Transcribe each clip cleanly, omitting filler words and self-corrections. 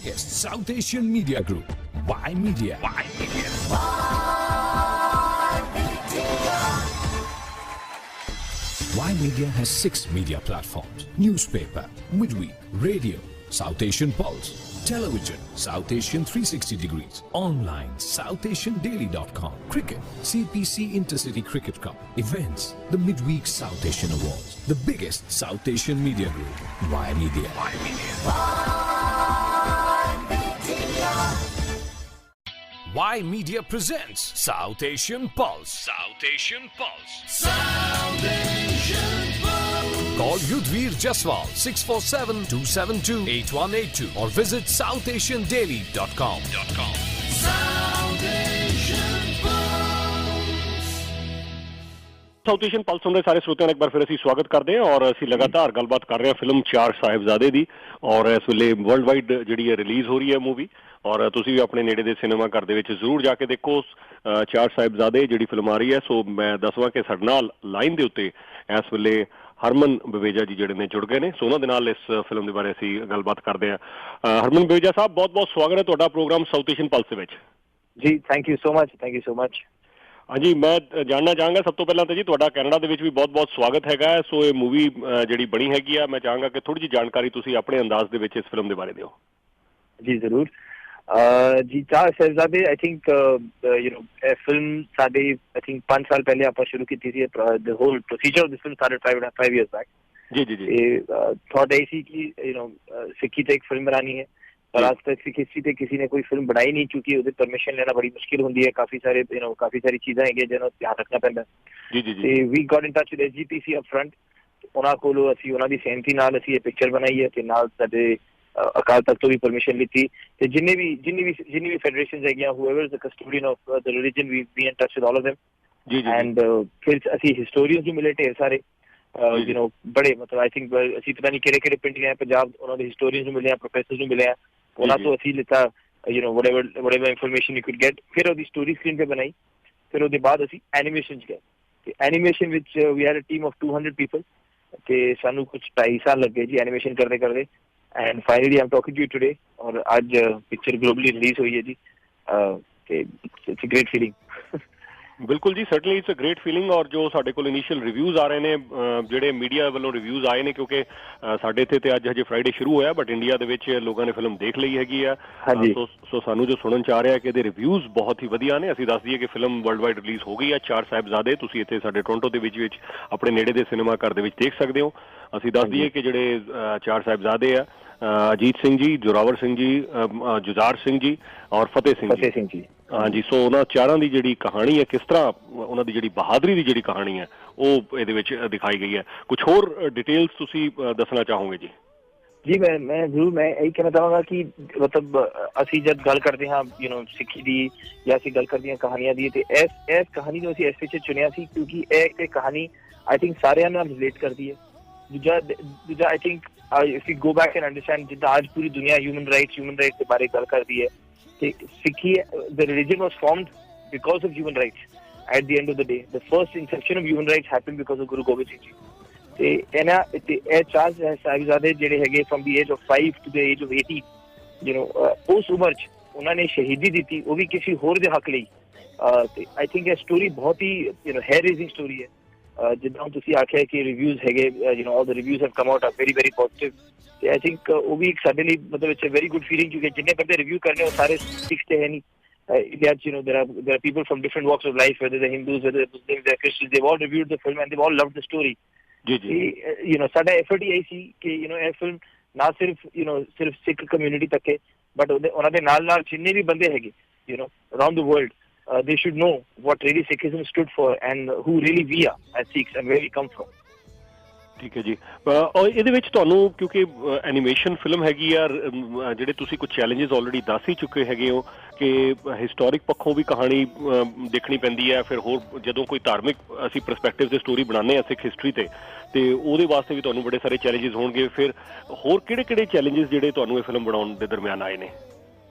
biggest South Asian media group, Y Media. Y Media. Y Media has 6 media platforms: newspaper, midweek, radio, South Asian Pulse, television, South Asian 360 degrees, online, SouthAsianDaily.com, cricket, CPC Intercity Cricket Cup, events, the midweek South Asian Awards, the biggest South Asian media group, Y Media. Y Media. Y Media presents South Asian Pulse. South Asian Pulse. South Asian Pulse. Call Yudhvir Jaswal 647-272-8182 or visit SouthAsianDaily.com. South Asian Pulse. South Asian plus ਦੇ ਸਾਰੇ ਸਰੋਤਿਆਂ ਦਾ ਇੱਕ ਵਾਰ ਫਿਰ ਅਸੀਂ ਸਵਾਗਤ ਕਰਦੇ ਹਾਂ ਔਰ ਅਸੀਂ ਲਗਾਤਾਰ ਗੱਲਬਾਤ ਕਰ ਰਹੇ ਹਾਂ ਫਿਲਮ ਚਾਰ ਸਾਹਿਬਜ਼ਾਦੇ ਦੀ ਔਰ ਇਸ ਵੇਲੇ ਵਰਲਡ ਵਾਈਡ ਜਿਹੜੀ ਹੈ ਰਿਲੀਜ਼ ਹੋ ਰਹੀ ਹੈ ਮੂਵੀ ਔਰ ਤੁਸੀਂ ਵੀ ਆਪਣੇ ਨੇੜੇ ਦੇ ਸਿਨੇਮਾ ਘਰ ਦੇ ਵਿੱਚ ਜ਼ਰੂਰ ਜਾ ਕੇ ਦੇਖੋ ਚਾਰ ਸਾਹਿਬਜ਼ਾਦੇ ਜਿਹੜੀ ਫਿਲਮ ਆ ਰਹੀ ਹੈ। ਸੋ ਮੈਂ ਦੱਸਵਾਂ ਕਿ ਸਾਡੇ ਨਾਲ ਲਾਈਨ ਦੇ ਉੱਤੇ ਇਸ ਵੇਲੇ ਹਰਮਨ ਬਵੇਜਾ ਜੀ ਜਿਹੜੇ ਨੇ ਜੁੜ ਗਏ ਨੇ, ਸੋ ਉਹਨਾਂ ਦੇ ਨਾਲ ਇਸ ਫਿਲਮ ਦੇ ਬਾਰੇ ਅਸੀਂ ਗੱਲਬਾਤ ਕਰਦੇ ਹਾਂ। ਹਰਮਨ ਬਵੇਜਾ ਸਾਹਿਬ, ਬਹੁਤ ਬਹੁਤ ਸਵਾਗਤ ਹੈ ਤੁਹਾਡਾ ਪ੍ਰੋਗਰਾਮ ਸਾਊਥ ਏਸ਼ੀਅਨ ਪਲਸ ਦੇ ਵਿੱਚ। ਜੀ ਥੈਂਕ ਯੂ ਸੋ ਮਚ। ਹਾਂਜੀ, ਮੈਂ ਜਾਣਨਾ ਚਾਹਾਂਗਾ ਸਭ ਤੋਂ ਪਹਿਲਾਂ ਤਾਂ ਜੀ ਤੁਹਾਡਾ ਕੈਨੇਡਾ ਦੇ ਵਿੱਚ ਵੀ ਬਹੁਤ-ਬਹੁਤ ਸਵਾਗਤ ਹੈਗਾ। ਸੋ ਇਹ ਮੂਵੀ ਜਿਹੜੀ ਬਣੀ ਹੈਗੀ ਆ, ਮੈਂ ਚਾਹਾਂਗਾ ਕਿ ਥੋੜ੍ਹੀ ਜਿਹੀ ਜਾਣਕਾਰੀ ਤੁਸੀਂ ਆਪਣੇ ਅੰਦਾਜ਼ ਦੇ ਵਿੱਚ ਇਸ ਫਿਲਮ ਦੇ ਬਾਰੇ ਦਿਓ। ਜੀ ਜ਼ਰੂਰ। ਜੀ ਚਾਰ ਸਾਹਿਬਜ਼ਾਦੇ ਆਈ ਥਿੰਕ ਇਹ ਫਿਲਮ ਸਾਡੇ ਆਈ ਥਿੰਕ 5 ਸਾਲ ਪਹਿਲੇ ਆਪਾਂ ਸ਼ੁਰੂ ਕੀਤੀ ਸੀ। The whole procedure of this film started 5 years back। ਜੀ ਥॉट ऐसी कि सिक्की ਤੇ ਇੱਕ ਫਿਲਮ ਬਣਾਣੀ ਹੈ पर आज तक सिख हिस्ट्री ਤੇ किसी ने कोई फिल्म बनाई नहीं, क्योंकि ਉਹਦੇ परमिशन लेना बड़ी मुश्किल होती है। काफी सारी चीज़ां है ਜਿਹਨਾਂ ਨੂੰ ਧਿਆਨ ਰੱਖਣਾ ਪੈਂਦਾ। ਤੇ we got in touch with SGPC up front. ਉਹਨਾਂ ਕੋਲੋਂ ਅਸੀਂ ਉਹਨਾਂ ਦੀ ਸਹਿਮਤੀ ਨਾਲ ਅਸੀਂ ਇਹ ਪਿਕਚਰ ਬਣਾਈ ਹੈ ਤੇ ਨਾਲ ਸਾਡੇ ਅਕਾਲ ਤਖਤ ਤੋਂ ਵੀ ਪਰਮਿਸ਼ਨ ਲਿੱਤੀ ਤੇ ਜਿੰਨੀ ਵੀ ਫੈਡਰੇਸ਼ਨਸ ਹੈਗੀਆਂ, whoever is the custodian of the religion, we be in touch with all of them। And ਫਿਰ ਅਸੀਂ ਹਿਸਟੋਰੀਅਨਸ ਨੂੰ ਮਿਲੇ ਢੇਰ ਸਾਰੇ ਬੜੇ, ਮਤਲਬ ਆਈ ਥਿੰਕ ਅਸੀਂ ਪਤਾ ਨਹੀਂ ਕਿਹੜੇ ਪਿੰਡ ਗਏ ਪੰਜਾਬ, ਉਹਨਾਂ ਦੇ ਹਿਸਟੋਰੀਅਨਸ ਨੂੰ ਮਿਲੇ ਆ, ਪ੍ਰੋਫੈਸਰਸ ਨੂੰ ਮਿਲੇ ਆ, ਉਹਨਾਂ ਤੋਂ ਅਸੀਂ ਲਿੱਤਾ whatever information you could get। ਫਿਰ ਉਹਦੀ ਸਟੋਰੀ ਸਕਰੀਨ ਤੇ ਬਣਾਈ। ਫਿਰ ਉਹਦੇ ਬਾਅਦ ਅਸੀਂ ਐਨੀਮੇਸ਼ਨ 'ਚ ਗਏ ਤੇ ਐਨੀਮੇਸ਼ਨ ਵਿੱਚ we had a team of 200 people ਤੇ ਸਾਨੂੰ ਕੁਝ 2.5 ਸਾਲ ਲੱਗੇ ਜੀ ਐਨੀਮੇਸ਼ਨ ਕਰਦੇ and finally am talking to you today. ਔਰ ਅੱਜ ਪਿਕਚਰ ਗਲੋਬਲੀ ਰਿਲੀਜ਼ ਹੋਈ ਹੈ ਜੀ ਤੇ ਇਟਸ ਅ ਗ੍ਰੇਟ ਫੀਲਿੰਗ। ਬਿਲਕੁਲ ਜੀ, certainly it's a great feeling. ਔਰ ਜੋ ਸਾਡੇ ਕੋਲ ਇਨੀਸ਼ੀਅਲ ਰਿਵਿਊਜ਼ ਆ ਰਹੇ ਨੇ, ਜਿਹੜੇ ਮੀਡੀਆ ਵੱਲੋਂ ਰਿਵਿਊਜ਼ ਆਏ ਨੇ, ਕਿਉਂਕਿ ਸਾਡੇ ਇੱਥੇ ਤੇ ਅੱਜ ਹਜੇ ਫਰਾਈਡੇ ਸ਼ੁਰੂ ਹੋਇਆ ਬਟ ਇੰਡੀਆ ਦੇ ਵਿੱਚ ਲੋਕਾਂ ਨੇ ਫਿਲਮ ਦੇਖ ਲਈ ਹੈਗੀ ਆ। ਸੋ ਸਾਨੂੰ ਜੋ ਸੁਣਨ 'ਚ ਆ ਰਿਹਾ ਕਿ ਇਹਦੇ ਰਿਵਿਊਜ਼ ਬਹੁਤ ਹੀ ਵਧੀਆ ਨੇ। ਅਸੀਂ ਦੱਸ ਦਈਏ ਕਿ ਫਿਲਮ ਵਰਲਡ ਵਾਈਡ ਰਿਲੀਜ਼ ਹੋ ਗਈ ਆ, ਚਾਰ ਸਾਹਿਬਜ਼ਾਦੇ। ਤੁਸੀਂ ਇੱਥੇ ਸਾਡੇ ਟੋਰਾਂਟੋ ਦੇ ਵਿੱਚ ਆਪਣੇ ਨੇੜੇ ਦੇ ਸਿਨੇਮਾ ਘਰ ਦੇ ਵਿੱਚ ਦੇਖ ਸਕਦੇ ਹੋ। ਅਸੀਂ ਦੱਸ ਦਈਏ ਕਿ ਜਿਹੜੇ ਚਾਰ ਸਾਹਿਬਜ਼ਾਦੇ ਆ, ਅਜੀਤ ਸਿੰਘ ਜੀ, ਜੋਰਾਵਰ ਸਿੰਘ ਜੀ, ਜੁਝਾਰ ਸਿੰਘ ਜੀ ਔਰ ਫਤਿਹ ਸਿੰਘ ਜੀ। ਹਾਂਜੀ, ਸੋ ਉਹਨਾਂ ਚਾਰਾਂ ਦੀ ਜਿਹੜੀ ਕਹਾਣੀ ਹੈ, ਕਿਸ ਤਰ੍ਹਾਂ ਉਹਨਾਂ ਦੀ ਜਿਹੜੀ ਬਹਾਦਰੀ ਦੀ ਜਿਹੜੀ ਕਹਾਣੀ ਹੈ ਉਹ ਇਹਦੇ ਵਿੱਚ ਦਿਖਾਈ ਗਈ ਹੈ। ਕੁਝ ਹੋਰ ਡਿਟੇਲਸ ਤੁਸੀਂ ਦੱਸਣਾ ਚਾਹੋਗੇ ਜੀ? ਜੀ ਮੈਂ ਜ਼ਰੂਰ ਮੈਂ ਇਹੀ ਕਹਿਣਾ ਚਾਹਾਂਗਾ ਕਿ ਮਤਲਬ ਅਸੀਂ ਜਦ ਗੱਲ ਕਰਦੇ ਹਾਂ ਸਿੱਖੀ ਦੀ ਜਾਂ ਅਸੀਂ ਗੱਲ ਕਰਦੇ ਹਾਂ ਕਹਾਣੀਆਂ ਦੀ, ਤੇ ਇਸ ਕਹਾਣੀ ਨੂੰ ਅਸੀਂ ਇਸ ਵਿੱਚ ਚੁਣਿਆ ਸੀ ਕਿਉਂਕਿ ਇਹ ਕਹਾਣੀ ਆਈ ਥਿੰਕ ਸਾਰਿਆਂ ਨਾਲ ਰਿਲੇਟ ਕਰਦੀ ਹੈ। ਦੂਜਾ I think if you go back and understand ਜਿੱਦਾਂ ਅੱਜ ਪੂਰੀ ਦੁਨੀਆ ਹਿਊਮਨ ਰਾਈਟਸ ਦੇ ਬਾਰੇ ਗੱਲ ਕਰਦੀ ਹੈ ਤੇ ਸਿੱਖੀ the religion was formed because of human rights at the end of the day। the first inception of human rights happened because of Guru Gobind Singh ji। ਤੇ ਇਹ ਚਾਰ ਸਾਹਿਬਜ਼ਾਦੇ ਜਿਹੜੇ ਹੈਗੇ from the age of 5 to the age of 80 ਉਸ ਉਮਰ 'ਚ ਉਹਨਾਂ ਨੇ ਸ਼ਹੀਦੀ ਦਿੱਤੀ, ਉਹ ਵੀ ਕਿਸੇ ਹੋਰ ਦੇ ਹੱਕ ਲਈ। ਤੇ ਆਈ ਥਿੰਕ ਇਹ ਸਟੋਰੀ ਬਹੁਤ ਹੀ hair raising ਸਟੋਰੀ ਹੈ। ਜਿੱਦਾਂ ਤੁਸੀਂ ਆਖਿਆ ਕਿ ਰਿਵਿਊਜ਼ ਹੈਗੇ, all the reviews have come out are very very positive। ਤੇ ਆਈ ਥਿੰਕ ਉਹ ਵੀ ਸਾਡੇ ਲਈ ਮਤਲਬ it's a very good feeling, ਕਿਉਂਕਿ ਜਿੰਨੇ ਬੰਦੇ ਰਿਵਿਊ ਕਰ ਰਹੇ ਉਹ ਸਾਰੇ ਸਿੱਖ ਤੇ ਹੈ ਨਹੀਂ। India, there are people from different walks of life, whether they're Hindus, whether they're Muslims, they're Christians, they've all reviewed the film and they've all loved the story। ਸਾਡਾ ਐਫਰਟ ਹੀ ਇਹੀ ਸੀ ਕਿ ਇਹ ਫਿਲਮ ਨਾ ਸਿਰਫ ਸਿੱਖ ਕਮਿਊਨਿਟੀ ਤੱਕ ਹੈ but ਉਹਨਾਂ ਦੇ ਨਾਲ ਜਿੰਨੇ ਵੀ ਬੰਦੇ ਹੈਗੇ around the world, they should know what really Sikhism stood for and who really we are as Sikhs and where we come from। ਠੀਕ ਹੈ ਜੀ। ਔਰ ਇਹਦੇ ਵਿੱਚ ਤੁਹਾਨੂੰ ਕਿਉਂਕਿ ਐਨੀਮੇਸ਼ਨ ਫਿਲਮ ਹੈਗੀ ਆ, ਜਿਹੜੇ ਤੁਸੀਂ ਕੁਝ ਚੈਲੰਜਸ ਆਲਰੇਡੀ ਦੱਸ ਹੀ ਚੁੱਕੇ ਹੈਗੇ ਹੋ ਕਿ ਹਿਸਟੋਰਿਕ ਪੱਖੋਂ ਵੀ ਕਹਾਣੀ ਦੇਖਣੀ ਪੈਂਦੀ ਹੈ, ਫਿਰ ਹੋਰ ਜਦੋਂ ਕੋਈ ਧਾਰਮਿਕ ਅਸੀਂ ਪਰਸਪੈਕਟਿਵ ਤੇ ਸਟੋਰੀ ਬਣਾਉਂਦੇ ਹਾਂ ਸਿੱਖ ਹਿਸਟਰੀ ਤੇ ਉਹਦੇ ਵਾਸਤੇ ਵੀ ਤੁਹਾਨੂੰ ਬੜੇ ਸਾਰੇ ਚੈਲੰਜਸ ਹੋਣਗੇ। ਫਿਰ ਹੋਰ ਕਿਹੜੇ ਚੈਲੰਜਸ ਜਿਹੜੇ ਤੁਹਾਨੂੰ ਇਹ ਫਿਲਮ ਬਣਾਉਣ ਦੇ ਦਰਮਿਆਨ ਆਏ ਨੇ?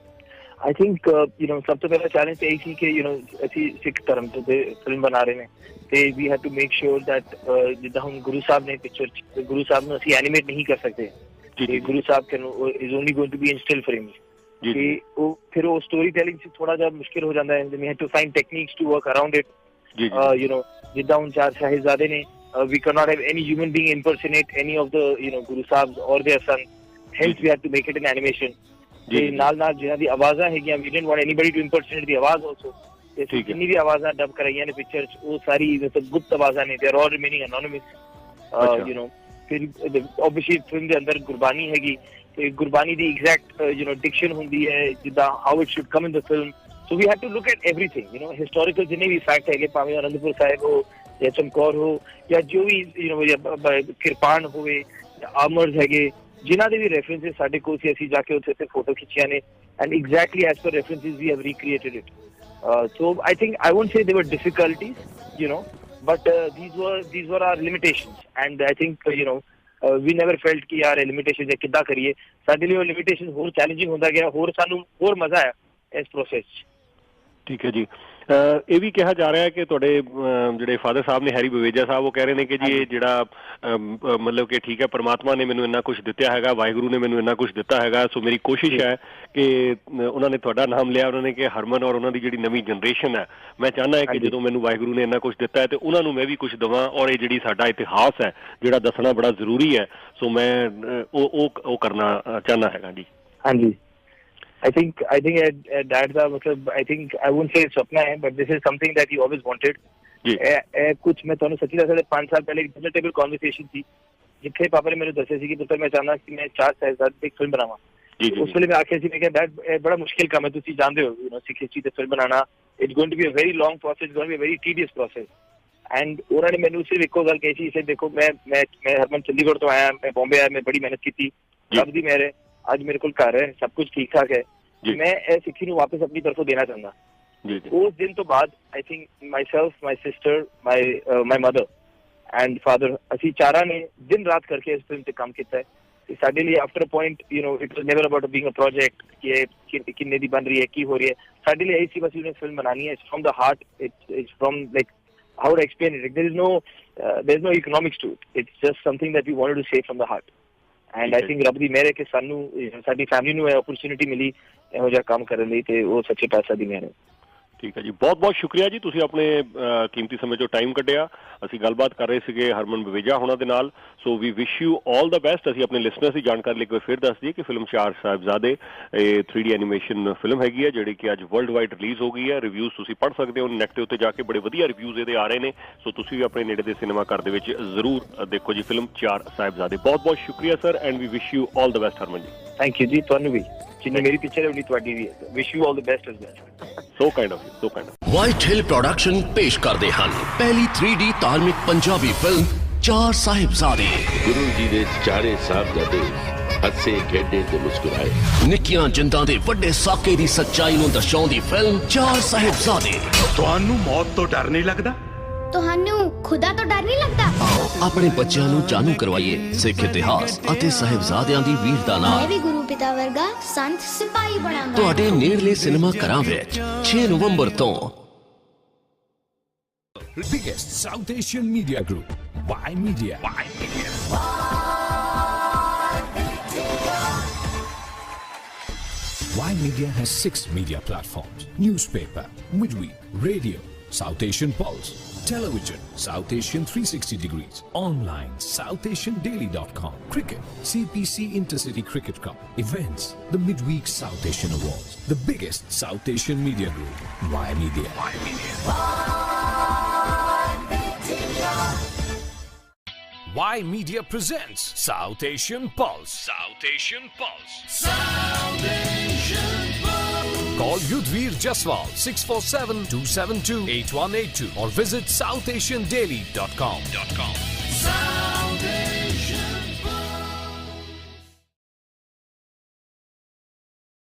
ਆਈ ਥਿੰਕ ਸਭ ਤੋਂ ਪਹਿਲਾ ਚੈਲੰਜ ਇਹ ਸੀ ਕਿ ਅਸੀਂ ਸਿੱਖ ਧਰਮ ਤੇ ਫਿਲਮ ਬਣਾ ਰਹੇ ਨੇ ਤੇ we have to make sure that ਜਿੱਦਾਂ ਹੁਣ ਗੁਰੂ ਸਾਹਿਬ ਨੇ ਪਿਕਚਰ ਗੁਰੂ ਸਾਹਿਬ ਨੂੰ ਅਸੀਂ ਐਨੀਮੇਟ ਨਹੀਂ ਕਰ ਸਕਦੇ। Guru Sahib is only going to be in still frame. कि वो फिर वो स्टोरी टेलिंग से थोड़ा जिहा मुश्किल हो जाता है, we had to find techniques to work around it, you know जिद्दां हुण 4 साहिबजादे ने, we cannot have any human being impersonate any of the, you know, Guru Sahibs or their son, hence we had to make it an animation. ਤੇ ਨਾਲ ਜਿਨ੍ਹਾਂ ਦੀ ਆਵਾਜ਼ਾਂ ਹੈਗੀਆਂ, we didn't want anybody to impersonate the ਆਵਾਜ਼ also, ਤੇ ਜਿੰਨੀ ਵੀ ਆਵਾਜ਼ਾਂ dub ਕਰਾਈਆਂ ਨੇ ਪਿਕਚਰ 'ਚ ਉਹ ਸਾਰੀ ਮਤਲਬ ਗੁਪਤ ਆਵਾਜ਼ਾਂ ਨੇ, they are all remaining anonymous, you know. ਫਿਰ obviously ਫਿਲਮ ਦੇ ਅੰਦਰ ਗੁਰਬਾਣੀ ਹੈਗੀ, ਤੇ ਗੁਰਬਾਣੀ ਦੀ ਐਗਜ਼ੈਕਟ ਯੂ نو ਡਿਕਸ਼ਨ ਹੁੰਦੀ ਹੈ ਜਿੱਦਾਂ how it should come in the film, so we had to look at everything, you know, historical ਜਿੰਨੇ ਵੀ ਫੈਕਟ ਹੈਗੇ, ਭਾਵੇਂ ਅਨੰਦਪੁਰ ਸਾਹਿਬ ਹੋ ਜਾਂ ਚਮਕੌਰ ਹੋ ਜਾਂ ਜੋ ਵੀ ਯੂ نو ਕਿਰਪਾਨ ਹੋਵੇ ਜਾਂ ਆਰਮਰਸ ਹੈਗੇ, ਜਿਨ੍ਹਾਂ ਦੇ ਵੀ ਰੈਫਰੈਂਸਿਸ ਸਾਡੇ ਕੋਲ ਸੀ, ਅਸੀਂ ਜਾ ਕੇ ਉੱਥੇ ਤੇ ਫੋਟੋ ਖਿੱਚੀਆਂ ਨੇ, and exactly as per references we have recreated it. So I think I won't say they were difficulties, you know, but these were our limitations, and I think you know we never felt कि यार limitations है किद्दां करिए, ਸਾਡੇ ਲਈ ਉਹ limitations ਹੋਰ challenging ਹੁੰਦਾ ਗਿਆ, ਹੋਰ ਸਾਨੂੰ ਹੋਰ ਮਜ਼ਾ ਆਇਆ ਇਸ process 'ਚ. ਠੀਕ ਹੈ ਜੀ. ਇਹ ਵੀ ਕਿਹਾ ਜਾ ਰਿਹਾ ਹੈ ਕਿ ਤੁਹਾਡੇ ਜਿਹੜੇ ਫਾਦਰ ਸਾਹਿਬ ਨੇ ਹੈਰੀ ਬਵੇਜਾ ਸਾਹਿਬ, ਉਹ ਕਹਿ ਰਹੇ ਨੇ ਕਿ ਜੀ ਇਹ ਜਿਹੜਾ ਮਤਲਬ ਕਿ ਠੀਕ ਹੈ ਪਰਮਾਤਮਾ ਨੇ ਮੈਨੂੰ ਇੰਨਾ ਕੁਛ ਦਿੱਤਾ ਹੈਗਾ, ਵਾਹਿਗੁਰੂ ਨੇ ਮੈਨੂੰ ਇੰਨਾ ਕੁਛ ਦਿੱਤਾ ਹੈਗਾ, ਸੋ ਮੇਰੀ ਕੋਸ਼ਿਸ਼ ਹੈ ਕਿ ਉਹਨਾਂ ਨੇ ਤੁਹਾਡਾ ਨਾਮ ਲਿਆ, ਉਹਨਾਂ ਨੇ ਕਿ ਹਰਮਨ ਔਰ ਉਹਨਾਂ ਦੀ ਜਿਹੜੀ ਨਵੀਂ ਜਨਰੇਸ਼ਨ ਹੈ, ਮੈਂ ਚਾਹੁੰਦਾ ਹੈ ਕਿ ਜਦੋਂ ਮੈਨੂੰ ਵਾਹਿਗੁਰੂ ਨੇ ਇੰਨਾ ਕੁਛ ਦਿੱਤਾ ਹੈ ਤੇ ਉਹਨਾਂ ਨੂੰ ਮੈਂ ਵੀ ਕੁਛ ਦੇਵਾਂ, ਔਰ ਇਹ ਜਿਹੜੀ ਸਾਡਾ ਇਤਿਹਾਸ ਹੈ ਜਿਹੜਾ ਦੱਸਣਾ ਬੜਾ ਜ਼ਰੂਰੀ ਹੈ, ਸੋ ਮੈਂ ਉਹ ਕਰਨਾ ਚਾਹੁੰਦਾ ਹੈਗਾ ਜੀ. ਹਾਂਜੀ. I think dad ਦਾ ਮਤਲਬ I think I won't say ਸੁਪਨਾ ਹੈ, but this is something that he always wanted. ਕੁਛ ਮੈਂ ਤੁਹਾਨੂੰ ਸੱਚੀ ਦੱਸਾਂ 5 ਸਾਲ ਪਹਿਲੇ ਇੱਕ ਟੇਬਲ ਕਨਵਰਸੇਸ਼ਨ ਸੀ ਜਿੱਥੇ ਪਾਪਾ ਨੇ ਮੈਨੂੰ ਦੱਸਿਆ ਸੀ ਕਿ ਪੁੱਤਰ ਮੈਂ ਚਾਹੁੰਦਾ ਕਿ ਮੈਂ 4 ਸਾਹਿਬਜ਼ਾਦੇ ਦੀ ਇੱਕ ਫਿਲਮ ਬਣਾਵਾਂ. ਉਸ ਵੇਲੇ ਮੈਂ ਆਖਿਆ ਸੀ, ਮੈਂ ਕਿਹਾ ਡੈਡ ਇਹ ਬੜਾ ਮੁਸ਼ਕਿਲ ਕੰਮ ਹੈ, ਤੁਸੀਂ ਜਾਣਦੇ ਹੋ, ਯੂ نو ਸਿੱਖ ਹਿਸਟਰੀ ਤੇ ਫਿਲਮ ਬਣਾਉਣਾ, it's going to be a very long process, going to be a very tedious process. And ਉਹਨਾਂ ਨੇ ਮੈਨੂੰ ਸਿਰਫ ਇੱਕੋ ਗੱਲ ਕਹੀ ਸੀ, ਇਸੇ ਦੇਖੋ ਮੈਂ ਹਰਮਨ ਚੰਡੀਗੜ੍ਹ ਤੋਂ ਆਇਆ, ਮੈਂ ਬੰਬੇ ਆਇਆ, ਮੈਂ ਬੜੀ ਮਿਹਨਤ ਕੀਤੀ, ਰੱਬ ਦੀ ਮਿਹਰ ਹੈ ਅੱਜ ਮੇਰੇ ਕੋਲ ਘਰ ਹੈ, ਸਭ ਕੁਝ ਠੀਕ ਠਾਕ ਹੈ, ਮੈਂ ਇਹ ਸਿੱਖੀ ਨੂੰ ਵਾਪਸ ਆਪਣੀ ਤਰਫੋਂ ਦੇਣਾ ਚਾਹੁੰਦਾ. ਉਸ ਦਿਨ ਤੋਂ ਬਾਅਦ I think myself, my sister, my mother and father, ਅਸੀਂ ਚਾਰਾਂ ਨੇ ਦਿਨ ਰਾਤ ਕਰਕੇ ਇਸ ਫਿਲਮ ਤੇ ਕੰਮ ਕੀਤਾ ਹੈ. ਤੇ ਸਾਡੇ ਲਈ after a point you know it was never about being a project ਕਿ ਕਿੰਨੇ ਦੀ ਬਣ ਰਹੀ ਹੈ, ਕੀ ਹੋ ਰਹੀ ਹੈ, ਸਾਡੇ ਲਈ ਇਹ ਸੀ ਬਸ ਇਹਨੇ ਫਿਲਮ ਬਣਾਉਣੀ ਹੈ, it's from the heart, it's from like how to explain it, there is no economics to it, it's just something that we wanted to say from the heart. And I think ਰੱਬ ਦੀ ਮਿਹਰ ਹੈ ਕਿ ਸਾਨੂੰ ਸਾਡੀ family ਨੂੰ ਇਹ opportunity ਮਿਲੀ ਇਹੋ ਜਿਹਾ ਕੰਮ ਕਰਨ ਲਈ, ਤੇ ਉਹ ਸੱਚੇ ਪਾਤਸ਼ਾਹ ਦੀ ਮਿਹਰ ਹੈ. ਠੀਕ ਹੈ ਜੀ, ਬਹੁਤ ਬਹੁਤ ਸ਼ੁਕਰੀਆ ਜੀ, ਤੁਸੀਂ ਆਪਣੇ ਕੀਮਤੀ ਸਮੇਂ 'ਚੋਂ ਟਾਈਮ ਕੱਢਿਆ. ਅਸੀਂ ਗੱਲਬਾਤ ਕਰ ਰਹੇ ਸੀਗੇ ਹਰਮਨ ਬਵੇਜਾ ਹੋਣਾ ਦੇ ਨਾਲ, ਸੋ ਵੀ wish you all the best. ਅਸੀਂ ਆਪਣੇ ਲਿਸਨਰਸ ਦੀ ਜਾਣਕਾਰੀ ਲਈ ਕੋਈ ਫਿਰ ਦੱਸ ਦਈਏ ਕਿ ਫਿਲਮ 4 ਸਾਹਿਬਜ਼ਾਦੇ ਇਹ 3D ਐਨੀਮੇਸ਼ਨ ਫਿਲਮ ਹੈਗੀ ਹੈ ਜਿਹੜੀ ਕਿ ਅੱਜ ਵਰਲਡ ਵਾਈਡ ਰਿਲੀਜ਼ ਹੋ ਗਈ ਹੈ. ਰਿਵਿਊਜ਼ ਤੁਸੀਂ ਪੜ੍ਹ ਸਕਦੇ ਹੋ ਨੈਟ ਦੇ ਉੱਤੇ ਜਾ ਕੇ, ਬੜੇ ਵਧੀਆ ਰਿਵਿਊਜ਼ ਇਹਦੇ ਆ ਰਹੇ ਨੇ, ਸੋ ਤੁਸੀਂ ਵੀ ਆਪਣੇ ਨੇੜੇ ਦੇ ਸਿਨੇਮਾ ਘਰ ਦੇ ਵਿੱਚ ਜ਼ਰੂਰ ਦੇਖੋ ਜੀ ਫਿਲਮ 4 ਸਾਹਿਬਜ਼ਾਦੇ. ਬਹੁਤ ਬਹੁਤ ਸ਼ੁਕਰੀਆ sir, and we wish you all the best Harman ji. Thank you ਜੀ, ਤੁਹਾਨੂੰ ਵੀ, ਜਿੰਨੀ ਮੇਰੀ ਪਿਕਚਰ ਹੈ ਉਨੀ ਤੁਹਾਡੀ ਵੀ ਹੈ. ਵਿਸ਼ you all the best as well. So kind of you, so kind of. White hill production ਪੇਸ਼ ਕਰਦੇ ਹਨ ਪਹਿਲੀ 3D ਧਾਰਮਿਕ ਪੰਜਾਬੀ ਫਿਲਮ 4 ਸਾਹਿਬਜ਼ਾਦੇ. ਗੁਰੂ ਜੀ ਦੇ ਚਾਰੇ ਸਾਹਿਬਜ਼ਾਦੇ ਹੱਸੇ ਖੇਡੇ ਤੇ ਮੁਸਕਰਾਏ, ਨਿੱਕੀਆਂ ਜਿੰਦਾਂ ਦੇ ਵੱਡੇ ਸਾਕੇ ਦੀ ਸੱਚਾਈ ਨੂੰ ਦਰਸਾਉਂਦੀ ਫਿਲਮ 4 ਸਾਹਿਬਜ਼ਾਦੇ. ਤੁਹਾਨੂੰ ਮੌਤ ਤੋਂ ਡਰ ਨਹੀਂ ਲੱਗਦਾ? ਤੁਹਾਨੂੰ ਖੁਦਾ ਤੋਂ ਡਰ ਨਹੀਂ ਲੱਗਦਾ? ਆਪਣੇ ਬੱਚਿਆਂ ਨੂੰ ਜਾਣੂ ਕਰਵਾਈਏ ਸਿੱਖ ਇਤਿਹਾਸ ਅਤੇ ਸਾਹਿਬਜ਼ਾਦਿਆਂ ਦੀ ਵੀਰਤਾ ਨਾਲ. ਮੈਂ ਵੀ ਗੁਰੂ ਪਿਤਾ ਵਰਗਾ ਸੰਤ ਸਿਪਾਹੀ ਬਣਾਂਗਾ ਤੁਹਾਡੇ ਨੇੜਲੇ ਸਿਨੇਮਾ ਘਰਾਂ ਵਿੱਚ 6 ਨਵੰਬਰ ਤੋਂ. Biggest South Asian media group, Y Media. Y Media has 6 media platforms: newspaper, midweek, radio, South Asian Pulse, television, South Asian 360 degrees, online, SouthAsianDaily.com, cricket, CPC Intercity Cricket Cup, events, the midweek South Asian Awards, the biggest South Asian media group, Y Media. Y Media presents South Asian Pulse. South Asian Pulse. South Asian Pulse. Call Yudhvir Jaswal 647-272-8182 or visit SouthAsianDaily.com.